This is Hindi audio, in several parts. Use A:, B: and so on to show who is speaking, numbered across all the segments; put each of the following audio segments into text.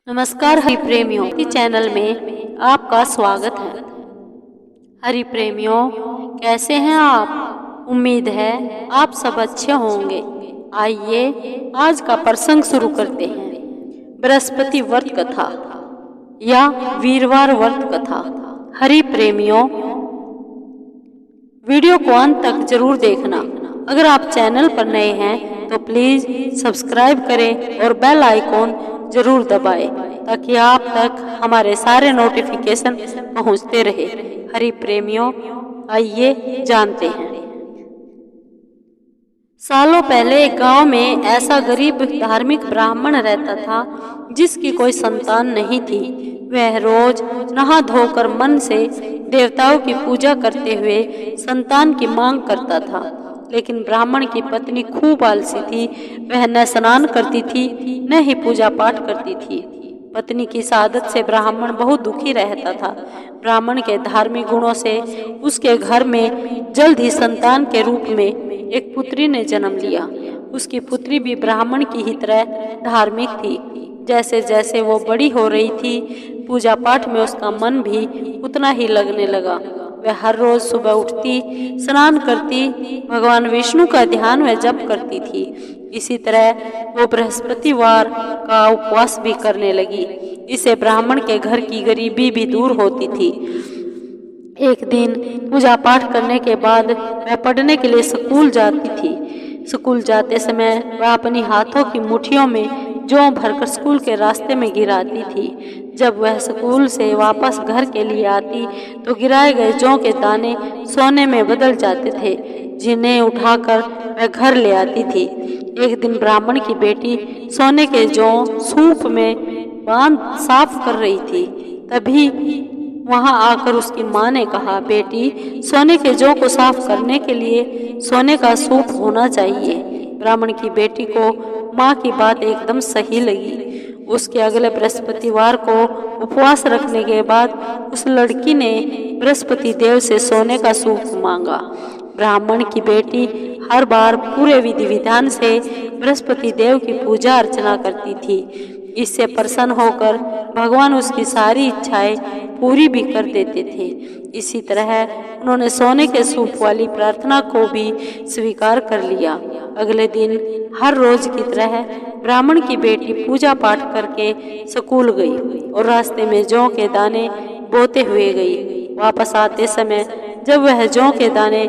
A: नमस्कार हरि प्रेमियों की चैनल में आपका स्वागत है। हरि प्रेमियों, कैसे हैं आप? उम्मीद है आप सब अच्छे होंगे। आइए आज का प्रसंग शुरू करते हैं। बृहस्पति व्रत कथा या वीरवार व्रत कथा। हरि प्रेमियों, वीडियो को अंत तक जरूर देखना। अगर आप चैनल पर नए हैं तो प्लीज सब्सक्राइब करें और बेल आइकॉन जरूर दबाएं ताकि आप तक हमारे सारे नोटिफिकेशन पहुंचते रहे। हरि प्रेमियों, आइए जानते हैं। सालों पहले एक गांव में ऐसा गरीब धार्मिक ब्राह्मण रहता था जिसकी कोई संतान नहीं थी। वह रोज नहा धोकर मन से देवताओं की पूजा करते हुए संतान की मांग करता था, लेकिन ब्राह्मण की पत्नी खूब आलसी थी। वह न स्नान करती थी न ही पूजा पाठ करती थी। पत्नी की इस आदत से ब्राह्मण बहुत दुखी रहता था। ब्राह्मण के धार्मिक गुणों से उसके घर में जल्द ही संतान के रूप में एक पुत्री ने जन्म लिया। उसकी पुत्री भी ब्राह्मण की ही तरह धार्मिक थी। जैसे जैसे वो बड़ी हो रही थी, पूजा पाठ में उसका मन भी उतना ही लगने लगा। वह हर रोज सुबह उठती, स्नान करती, भगवान विष्णु का ध्यान व जप करती थी। इसी तरह वो बृहस्पतिवार का उपवास भी करने लगी। इससे ब्राह्मण के घर की गरीबी भी दूर होती थी। एक दिन पूजा पाठ करने के बाद वह पढ़ने के लिए स्कूल जाती थी। स्कूल जाते समय वह अपनी हाथों की मुट्ठियों में जौ भरकर स्कूल के रास्ते में गिराती थी। जब वह स्कूल से वापस घर के लिए आती तो गिराए गए जौ के दाने सोने में बदल जाते थे, जिन्हें उठाकर वह घर ले आती थी। एक दिन ब्राह्मण की बेटी सोने के जौ सूप में बांध साफ कर रही थी। तभी वहां आकर उसकी माँ ने कहा, बेटी, सोने के जौ को साफ करने के लिए सोने का सूप होना चाहिए। ब्राह्मण की बेटी को माँ की बात एकदम सही लगी। उसके अगले बृहस्पतिवार को उपवास रखने के बाद उस लड़की ने बृहस्पति देव से सोने का सूप मांगा। ब्राह्मण की बेटी हर बार पूरे विधि विधान से बृहस्पति देव की पूजा अर्चना करती थी। इससे प्रसन्न होकर भगवान उसकी सारी इच्छाएं पूरी भी कर देते थे। इसी तरह उन्होंने सोने के सूप वाली प्रार्थना को भी स्वीकार कर लिया। अगले दिन हर रोज की तरह ब्राह्मण की बेटी पूजा पाठ करके स्कूल गई और रास्ते में जौ के दाने बोते हुए गई। वापस आते समय जब वह जौ के दाने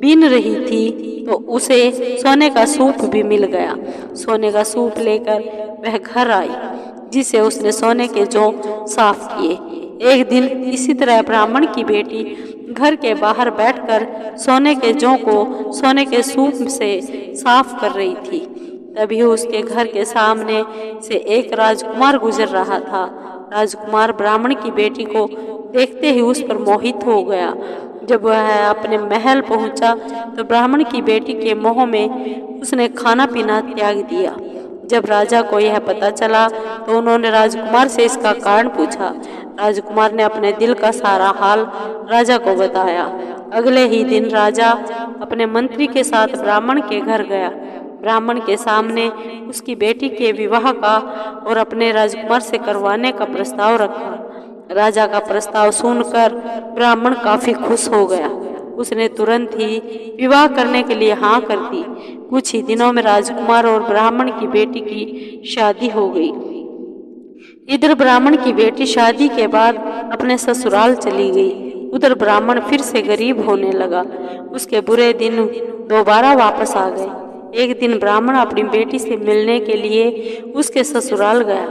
A: बीन रही थी तो उसे सोने का सूप भी मिल गया। सोने का सूप लेकर वह घर आई, जिसे उसने सोने के जौ साफ किए। एक दिन इसी तरह ब्राह्मण की बेटी घर के बाहर बैठकर सोने के जौ को सोने के सूप से साफ कर रही थी। तभी उसके घर के सामने से एक राजकुमार गुजर रहा था। राजकुमार ब्राह्मण की बेटी को देखते ही उस पर मोहित हो गया। जब वह अपने महल पहुंचा तो ब्राह्मण की बेटी के मोह में उसने खाना पीना त्याग दिया। जब राजा को यह पता चला तो उन्होंने राजकुमार से इसका कारण पूछा। राजकुमार ने अपने दिल का सारा हाल राजा को बताया। अगले ही दिन राजा अपने मंत्री के साथ ब्राह्मण के घर गया। ब्राह्मण के सामने उसकी बेटी के विवाह का और अपने राजकुमार से करवाने का प्रस्ताव रखा। राजा का प्रस्ताव सुनकर ब्राह्मण काफी खुश हो गया। उसने तुरंत ही विवाह करने के लिए हाँ कर दी। कुछ ही दिनों में राजकुमार और ब्राह्मण की बेटी की शादी हो गई। इधर ब्राह्मण की बेटी शादी के बाद अपने ससुराल चली गई। उधर ब्राह्मण फिर से गरीब होने लगा। उसके बुरे दिन दोबारा वापस आ गए। एक दिन ब्राह्मण अपनी बेटी से मिलने के लिए उसके ससुराल गया।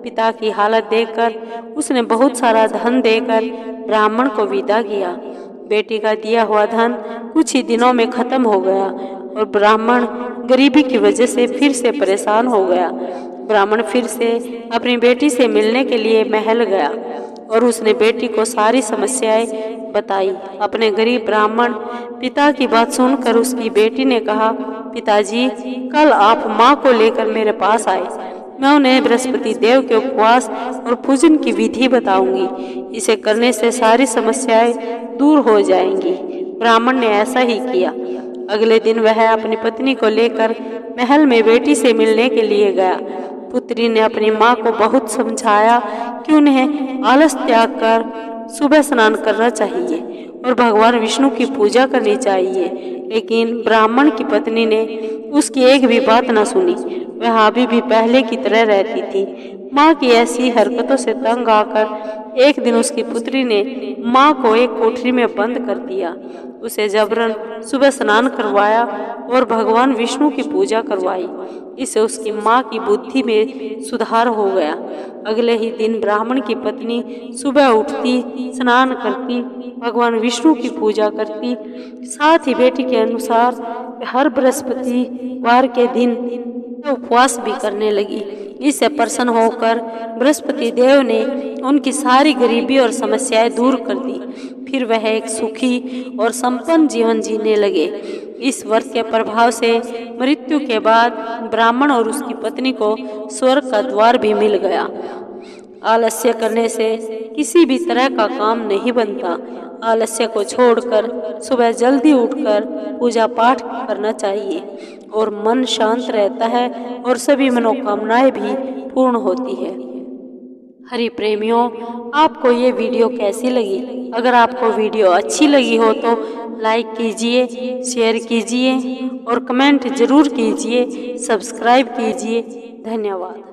A: पिता की हालत देखकर उसने बहुत सारा धन देकर ब्राह्मण को विदा किया। बेटी का दिया हुआ धन कुछ ही दिनों में खत्म हो गया और ब्राह्मण गरीबी की वजह से फिर से परेशान हो गया। ब्राह्मण फिर से अपनी बेटी से मिलने के लिए महल गया और उसने बेटी को सारी समस्याएं बताई। अपने गरीब ब्राह्मण पिता की बात सुनकर उसकी बेटी ने कहा, पिताजी, कल आप माँ को लेकर मेरे पास आए। मैं उन्हें बृहस्पति देव के उपवास और पूजन की विधि बताऊंगी। इसे करने से सारी समस्याएं दूर हो जाएंगी। ब्राह्मण ने ऐसा ही किया। अगले दिन वह अपनी पत्नी को लेकर महल में बेटी से मिलने के लिए गया। पुत्री ने अपनी माँ को बहुत समझाया कि उन्हें आलस त्याग कर सुबह स्नान करना चाहिए और भगवान विष्णु की पूजा करनी चाहिए, लेकिन ब्राह्मण की पत्नी ने उसकी एक भी बात न सुनी। वह अभी भी पहले की तरह रहती थी। माँ की ऐसी हरकतों से तंग आकर एक दिन उसकी पुत्री ने माँ को एक कोठरी में बंद कर दिया। उसे जबरन सुबह स्नान करवाया और भगवान विष्णु की पूजा करवाई। इससे उसकी माँ की बुद्धि में सुधार हो गया। अगले ही दिन ब्राह्मण की पत्नी सुबह उठती, स्नान करती, भगवान विष्णु की पूजा करती, साथ ही बेटी के अनुसार हर बृहस्पतिवार के दिन उपवास भी करने लगी। इससे प्रसन्न होकर बृहस्पति देव ने उनकी सारी गरीबी और समस्याएं दूर कर दी। फिर वह एक सुखी और संपन्न जीवन जीने लगे। इस व्रत के प्रभाव से मृत्यु के बाद ब्राह्मण और उसकी पत्नी को स्वर्ग का द्वार भी मिल गया। आलस्य करने से किसी भी तरह का काम नहीं बनता। आलस्य को छोड़कर सुबह जल्दी उठकर पूजा पाठ करना चाहिए और मन शांत रहता है और सभी मनोकामनाएं भी पूर्ण होती है। हरि प्रेमियों, आपको ये वीडियो कैसी लगी? अगर आपको वीडियो अच्छी लगी हो तो लाइक कीजिए, शेयर कीजिए और कमेंट जरूर कीजिए, सब्सक्राइब कीजिए। धन्यवाद।